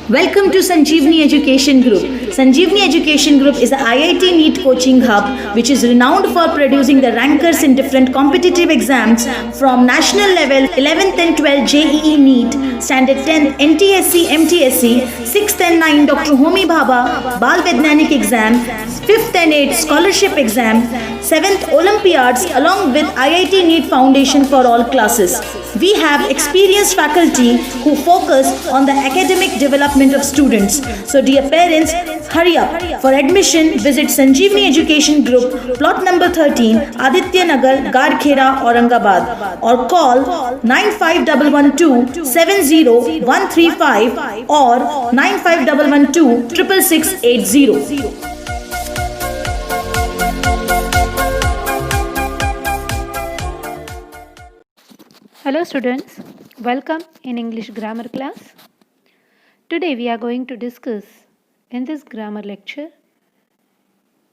Welcome to Sanjeevani Education Group. Sanjeevani Education Group is a IIT NEET coaching hub which is renowned for producing the rankers in different competitive exams from national level 11th and 12th JEE NEET, Standard 10 NTSC MTSC, 6th and 9 Dr. Homi Bhabha Bal Vaidyanik exam, 5th and 8th scholarship exam, 7th Olympiads along with IIT NEET Foundation for all classes. We have experienced faculty who focus on the academic development of students. So dear parents, hurry up. For admission, visit Sanjeevani Education Group, plot number 13, Aditya Nagar, Gadkhera, Aurangabad, or call 95112 70135 or 95112 66680. Hello students, welcome in English grammar class. Today we are going to discuss in this grammar lecture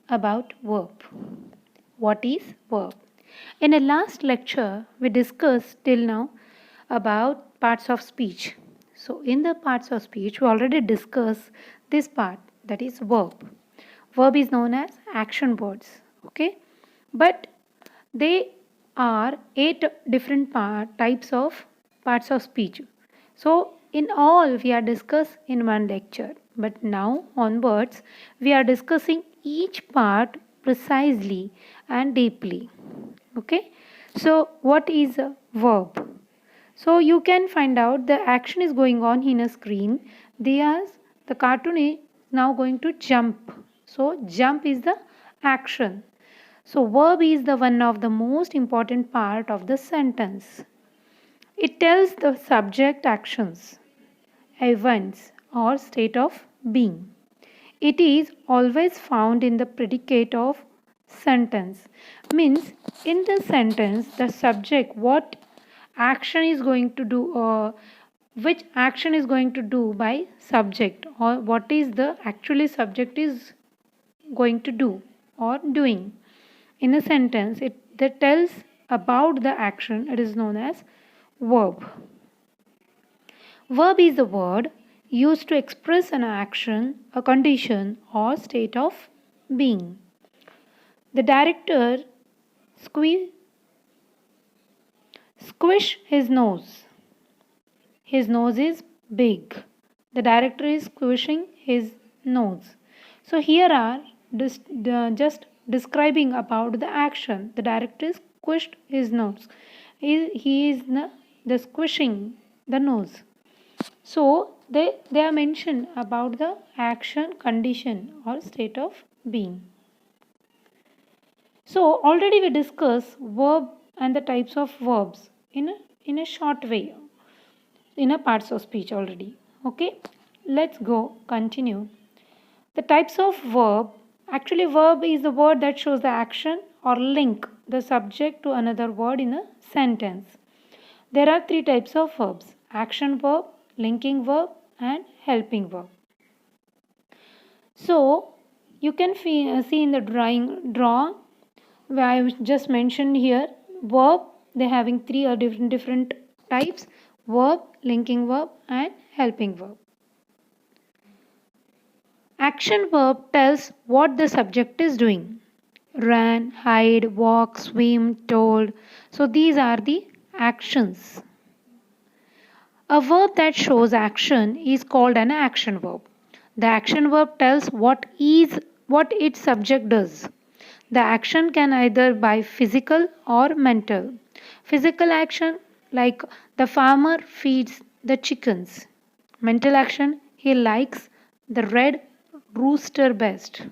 about verb. What is verb? In the last lecture we discussed till now about parts of speech. So in the parts of speech we already discussed this part, that is verb. Verb is known as action words, okay? But they are 8 different types of parts of speech. So in all we are discussed in one lecture, but now onwards we are discussing each part precisely and deeply. Okay, so what is a verb? So you can find out the action is going on in a screen. The cartoon is now going to jump. So jump is the action. So verb is the one of the most important part of the sentence. It tells the subject actions, events or state of being. It is always found in the predicate of sentence. Means in the sentence the subject what action is going to do or which action is going to do by subject or what is the actually subject is going to do or doing. In a sentence, that tells about the action. It is known as verb. Verb is a word used to express an action, a condition, or state of being. The director squish his nose. His nose is big. The director is squishing his nose. So here are just describing about the action. The director squished his nose. He is the squishing the nose. So they are mentioned about the action, condition or state of being. So already we discussed verb and the types of verbs in a short way in a parts of speech already. Okay, let's go continue. The types of verb. Actually, verb is the word that shows the action or link the subject to another word in a sentence. There are 3 types of verbs: action verb, linking verb and helping verb. So you can see in the draw where I just mentioned here verb, they having 3 or different types: verb, linking verb and helping verb. Action verb tells what the subject is doing. Ran, hide, walk, swim, told. So these are the actions. A verb that shows action is called an action verb. The action verb tells what its subject does. The action can either be physical or mental. Physical action like the farmer feeds the chickens. Mental action, he likes the red rooster best.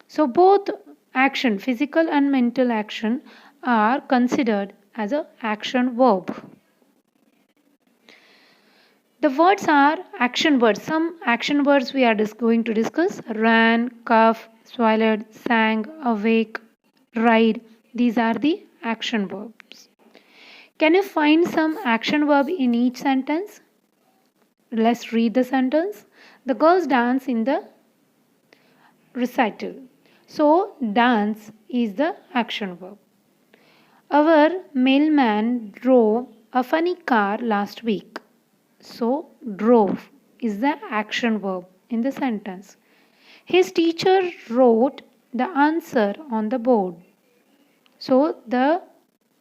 So both action, physical and mental action, are considered as an action verb. The words are action words. Some action words we are going to discuss: ran, cough, swallowed, sang, awake, ride. These are the action verbs. Can you find some action verb in each sentence? Let's read the sentence. The girls dance in the recital. So dance is the action verb. Our mailman drove a funny car last week. So drove is the action verb in the sentence. His teacher wrote the answer on the board. So the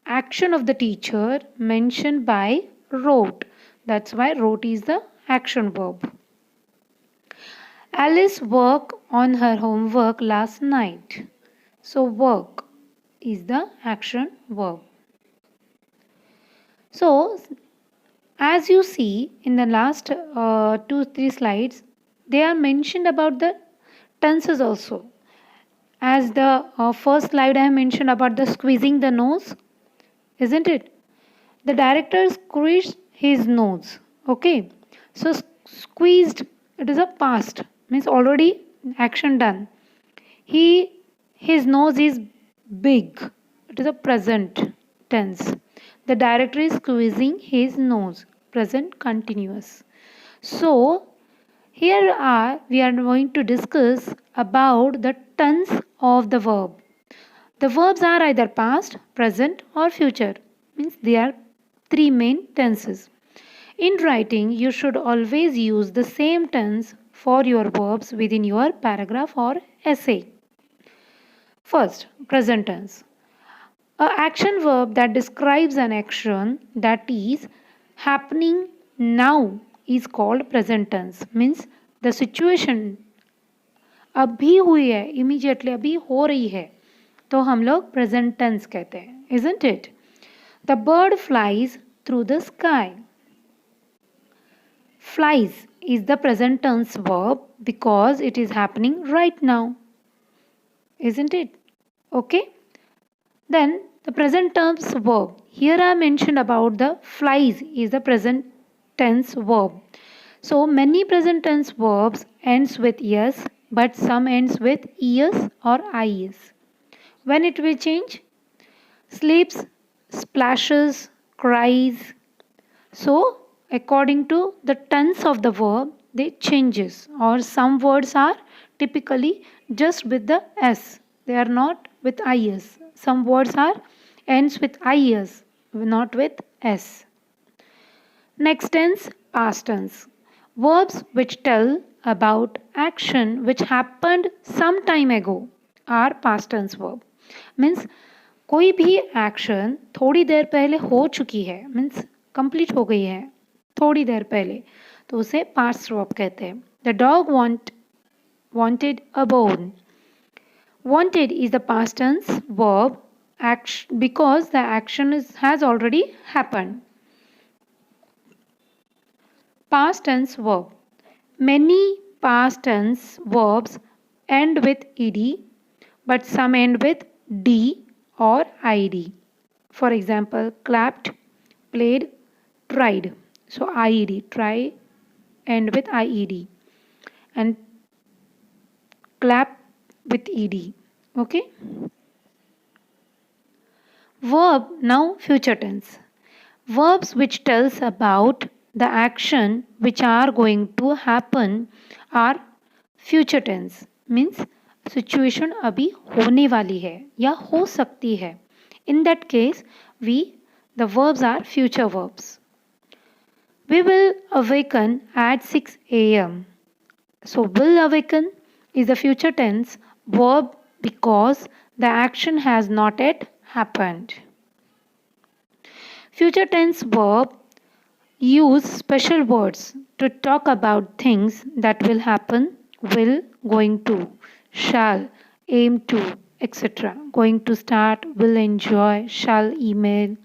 action of the teacher mentioned by wrote. That's why wrote is the action verb. Alice worked on her homework last night. So work is the action verb. So as you see in the last 2-3 slides, they are mentioned about the tenses also. As the first slide I mentioned about the squeezing the nose, isn't it? The director squeezed his nose. Okay. So squeezed, it is a past, means already action done. His nose is big. It is a present tense. The director is squeezing his nose. Present continuous. So here we are going to discuss about the tense of the verb. The verbs are either past, present or future. Means there are three main tenses. In writing, you should always use the same tense for your verbs within your paragraph or essay. First, present tense. A action verb that describes an action that is happening now is called present tense. Means the situation अभी हुई है, immediately अभी हो रही है, तो हम लोग present tense कहते हैं, isn't it? The bird flies through the sky. Flies is the present tense verb because it is happening right now, isn't it? Okay. Then the present tense verb. Here I mentioned about the flies is the present tense verb. So many present tense verbs ends with yes, but some ends with es or is. When it will change? Sleeps, splashes, cries. So according to the tense of the verb, they changes, or some words are typically just with the s. They are not with is. Some words are ends with is, not with s. Next tense, past tense. Verbs which tell about action which happened some time ago are past tense verb. Means कोई भी action थोड़ी देर पहले हो चुकी है, means complete हो गई है थोड़ी देर पहले, तो उसे पास्ट वर्ब कहते हैं. The dog wanted a bone. Wanted is the past tense verb because the action has already happened. Past tense verb. Many past tense verbs end with ed, but some end with d or id. For example, clapped, played, tried. So ied, try, end with ied, and clap with ed. Okay. Verb, now future tense. Verbs which tells about the action which are going to happen are future tense. Means situation अभी होने वाली है या हो सकती है. In that case, the verbs are future verbs. We will awaken at 6 a.m. So will awaken is the future tense verb because the action has not yet happened. Future tense verb use special words to talk about things that will happen, will, going to, shall, aim to, etc. Going to start, will enjoy, shall email.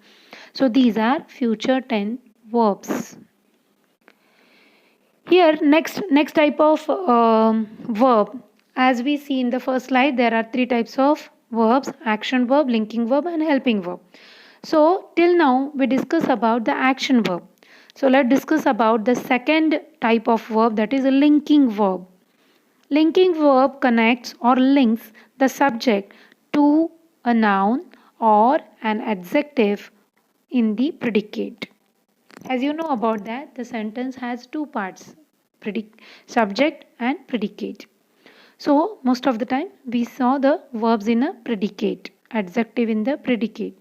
So these are future tense verbs. Here next type of verb. As we see in the first slide, there are three types of verbs: action verb, linking verb and helping verb. So till now we discuss about the action verb. So let's discuss about the second type of verb, that is a linking verb. Linking verb connects or links the subject to a noun or an adjective in the predicate. As you know about that, the sentence has two parts, subject and predicate. So most of the time we saw the verbs in a predicate, adjective in the predicate.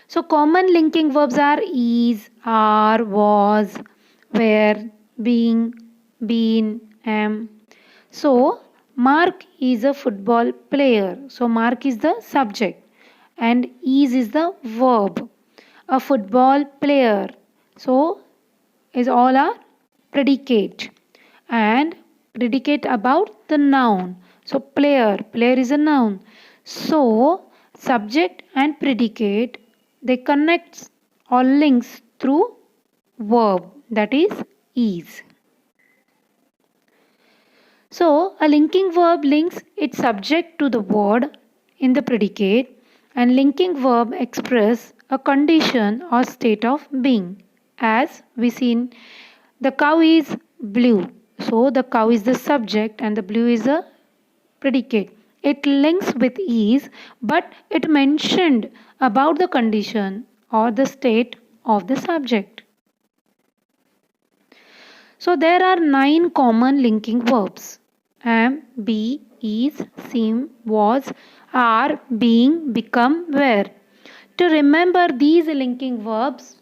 So common linking verbs are is, are, was, were, being, been, am. So, Mark is a football player. So, Mark is the subject and is the verb. A football player. So, is all are predicate and predicate about the noun. So, player is a noun. So, subject and predicate they connect or links through verb that is. So, a linking verb links its subject to the word in the predicate, and linking verb express a condition or state of being. As we seen, the cow is blue. So, the cow is the subject and the blue is the predicate. It links with is, but it mentioned about the condition or the state of the subject. So there are 9 common linking verbs: am, be, is, seem, was, are, being, become, were. To remember these linking verbs,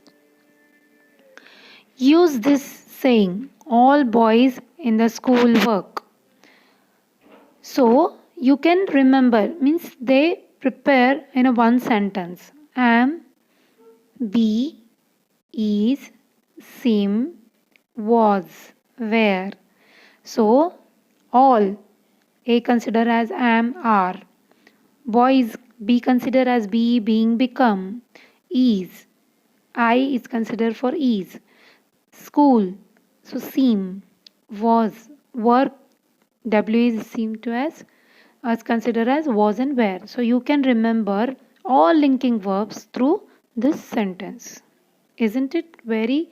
use this saying: all boys in the school work. So you can remember, means they prepare in a one sentence: am, be, is, seem, was, were. So all A consider as am, are. Boys B consider as be, being, become. Is I is considered for is. School, so seem, was, work. W is seem to as considered as was and were. So you can remember all linking verbs through this sentence. Isn't it very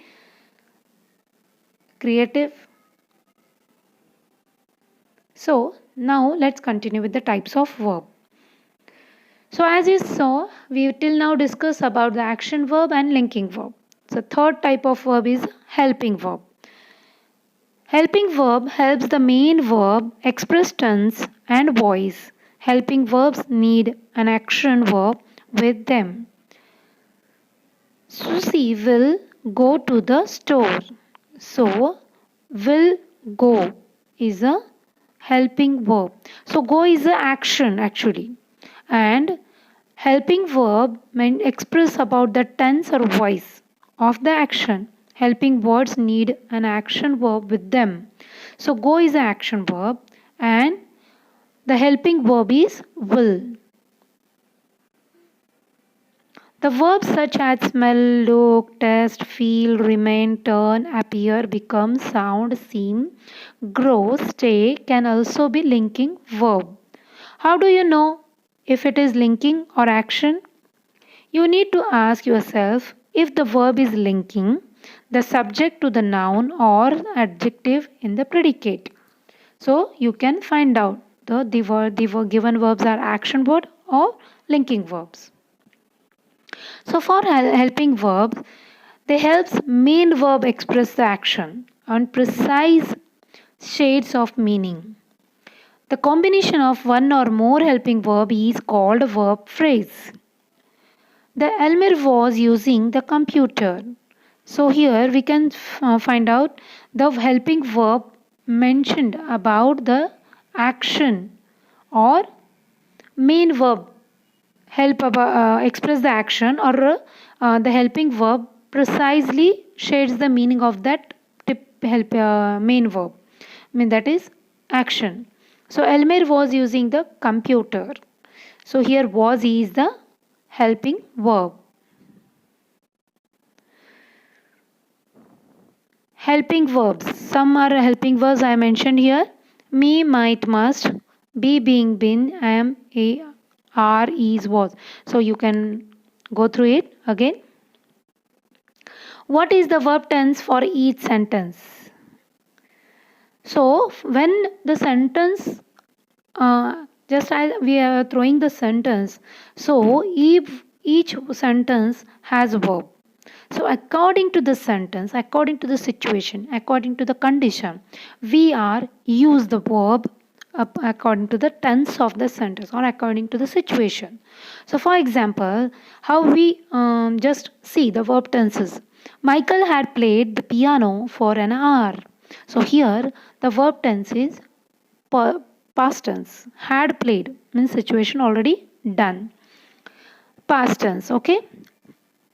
creative? So now let's continue with the types of verb. So as you saw, we till now discussed about the action verb and linking verb. So third type of verb is helping verb. Helping verb helps the main verb express tense and voice. Helping verbs need an action verb with them. Susie will go to the store. So will go is a helping verb. So go is a action actually. And helping verb express about the tense or voice of the action. Helping words need an action verb with them. So go is an action verb and the helping verb is will. The verbs such as smell, look, taste, feel, remain, turn, appear, become, sound, seem, grow, stay can also be linking verb. How do you know if it is linking or action? You need to ask yourself if the verb is linking the subject to the noun or adjective in the predicate. So you can find out the given verbs are action verb or linking verbs. So for helping verbs, they helps main verb express the action on precise shades of meaning. The combination of one or more helping verb is called a verb phrase. The Elmer was using the computer. So here we can find out the helping verb mentioned about the action or main verb help express the action or the helping verb precisely shades the meaning of that main verb. That is action. So Elmer was using the computer. So here was is the helping verb. Helping verbs. Some are helping verbs I mentioned here. Me, might, must. Be, being, been. Am, a, are, is, was. So you can go through it again. What is the verb tense for each sentence? So when the sentence, just as we are throwing the sentence, so if each sentence has a verb. So according to the sentence, according to the situation, according to the condition, we are use the verb according to the tense of the sentence or according to the situation. So for example, how we just see the verb tenses. Michael had played the piano for an hour. So here the verb tense is past tense. Had played means situation already done. Past tense, okay?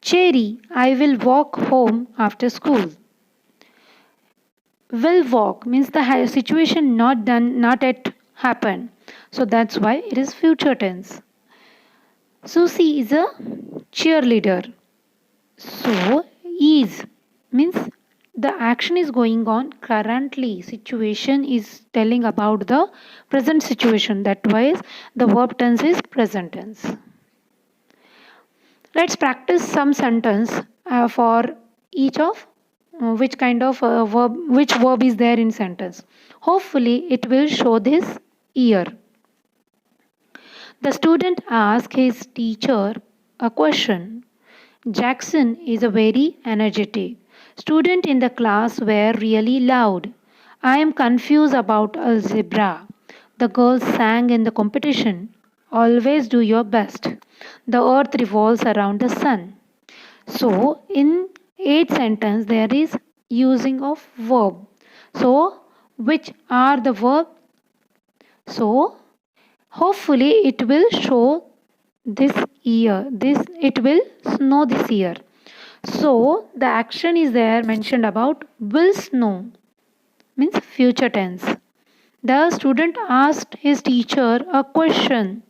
Cherry, I will walk home after school. Will walk means the situation not done, not yet happened. So that's why it is future tense. Susie is a cheerleader. So is means the action is going on currently. Situation is telling about the present situation. That why the verb tense is present tense. Let's practice some sentence for each of which kind of verb, which verb is there in sentence. Hopefully it will show this year. The student asked his teacher a question. Jackson is a very energetic. Student in the class were really loud. I am confused about algebra. The girls sang in the competition. Always do your best. The earth revolves around the sun. So in 8 sentence there is using of verb. So which are the verb? So hopefully it will show this year. It will snow this year. So the action is there mentioned about will snow means future tense. The student asked his teacher a question.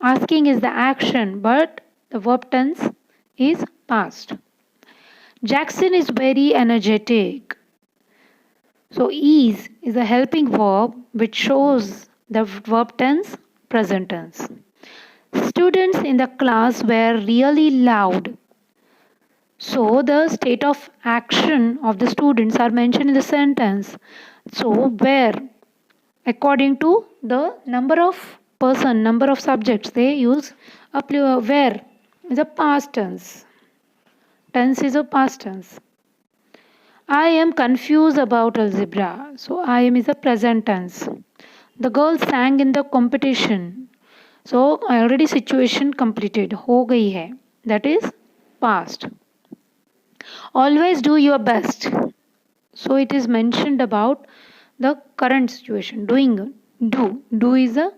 Asking is the action, but the verb tense is past. Jackson is very energetic. So is a helping verb which shows the verb tense present tense. Students in the class were really loud. So the state of action of the students are mentioned in the sentence. So where according to the number of person, number of subjects, they use where is a past tense. Tense is a past tense. I am confused about algebra. So I am is a present tense. The girl sang in the competition. So already situation completed. हो गई है. That is past. Always do your best. So it is mentioned about the current situation. Doing. Do. Do is a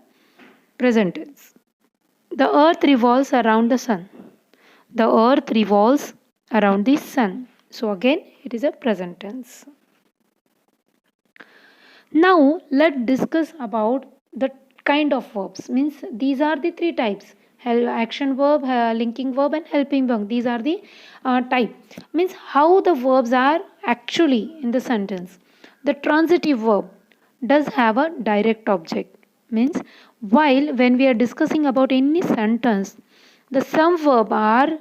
present tense. The earth revolves around the sun. The earth revolves around the sun. So again it is a present tense. Now let's discuss about the kind of verbs. Means these are the 3 types. Action verb, linking verb and helping verb. These are the type. Means how the verbs are actually in the sentence. The transitive verb does have a direct object. Means while when we are discussing about any sentence, the some verb are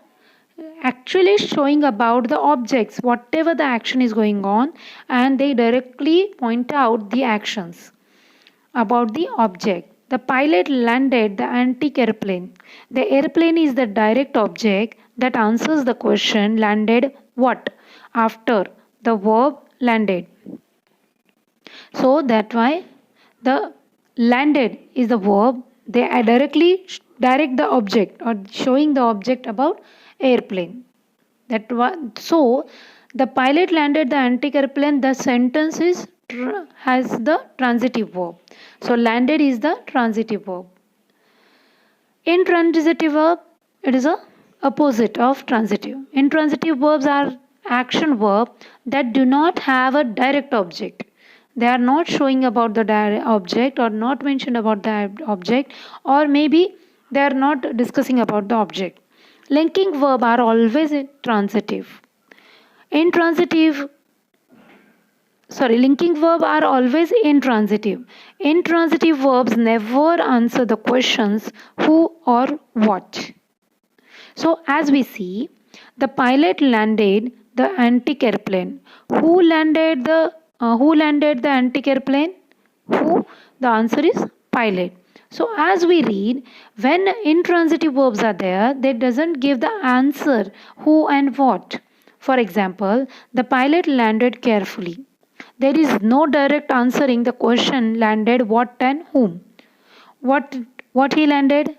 actually showing about the objects, whatever the action is going on, and they directly point out the actions about the object. The pilot landed the antique airplane. The airplane is the direct object that answers the question landed what after the verb landed. So that why the landed is the verb. They are directly direct the object or showing the object about airplane. That one. So the pilot landed the antique airplane. The sentence is has the transitive verb. So landed is the transitive verb. Intransitive verb, it is a opposite of transitive. Intransitive verbs are action verb that do not have a direct object. They are not showing about the direct object or not mentioned about the object, or maybe they are not discussing about the object. Linking verb are always transitive. Linking verb are always intransitive. Intransitive verbs never answer the questions who or what. So as we see, the pilot landed the antique airplane. Who landed the antique airplane? Who? The answer is pilot. So as we read, when intransitive verbs are there, they doesn't give the answer who and what. For example, the pilot landed carefully. There is no direct answering the question landed what and whom. What he landed?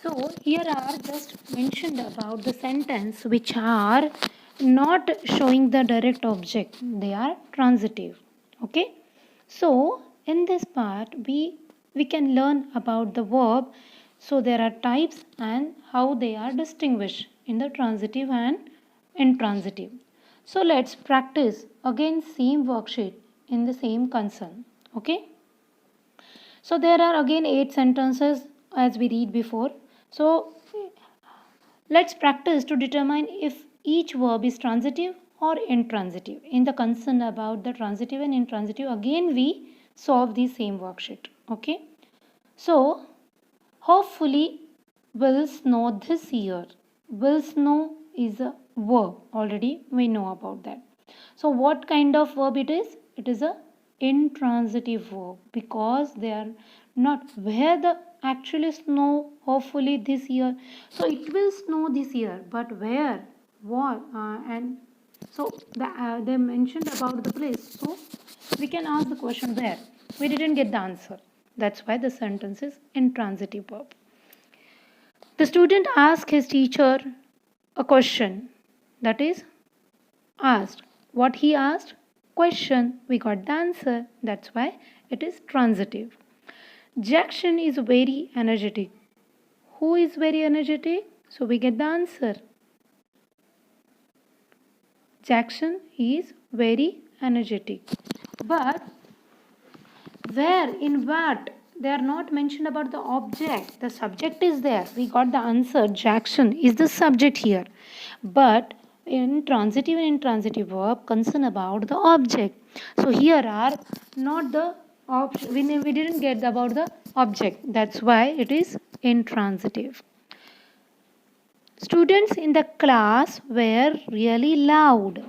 So here are just mentioned about the sentence which are not showing the direct object, they are transitive. Okay, so in this part we can learn about the verb. So there are types and how they are distinguished in the transitive and intransitive. So let's practice again same worksheet in the same concern. Okay, so there are again 8 sentences as we read before. So let's practice to determine if each verb is transitive or intransitive. In the concern about the transitive and intransitive, again we solve the same worksheet. Okay. So, hopefully will snow this year. Will snow is a verb. Already we know about that. So, what kind of verb it is? It is a intransitive verb because they are not where the actually snow hopefully this year. So it will snow this year, but where, what, and so they mentioned about the place. So we can ask the question where. We didn't get the answer. That's why the sentence is intransitive verb. The student asked his teacher a question, that is asked. What he asked? Question. We got the answer. That's why it is transitive. Jackson is very energetic. Who is very energetic? So we get the answer. Jackson is very energetic. But where, in what? They are not mentioned about the object. The subject is there. We got the answer. Jackson is the subject here. But in transitive and intransitive verb concern about the object. So here are not the option. We didn't get about the object. That's why it is intransitive. Students in the class were really loud.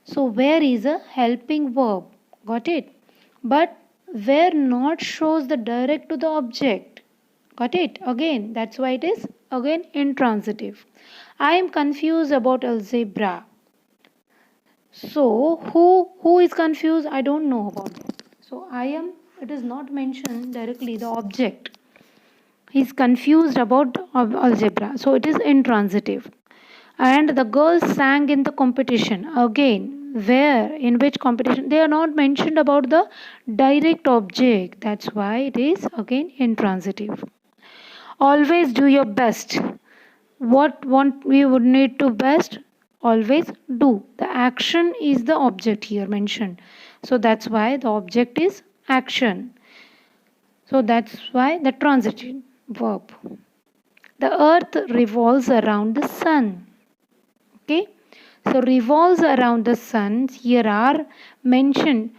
So where is a helping verb. Got it? But where not shows the direct to the object. Got it? Again, that's why it is again intransitive. I am confused about algebra. So who is confused? I don't know about that. So I am, it is not mentioned directly the object. He is confused about algebra. So it is intransitive. And the girls sang in the competition. Again, where, in which competition? They are not mentioned about the direct object. That's why it is again intransitive. Always do your best. What we would need to best? Always do. The action is the object here mentioned. So that's why the object is action. So that's why the transitive verb. The earth revolves around the sun. Okay. So revolves around the sun. Here are mentioned.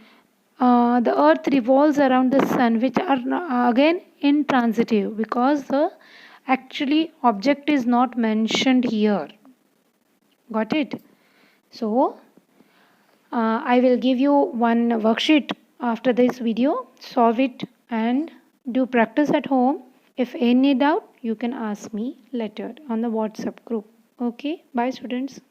The earth revolves around the sun, which are again intransitive because the actually object is not mentioned here. Got it? So I will give you one worksheet after this video. Solve it and do practice at home. If any doubt, you can ask me later on the WhatsApp group. Okay, bye students.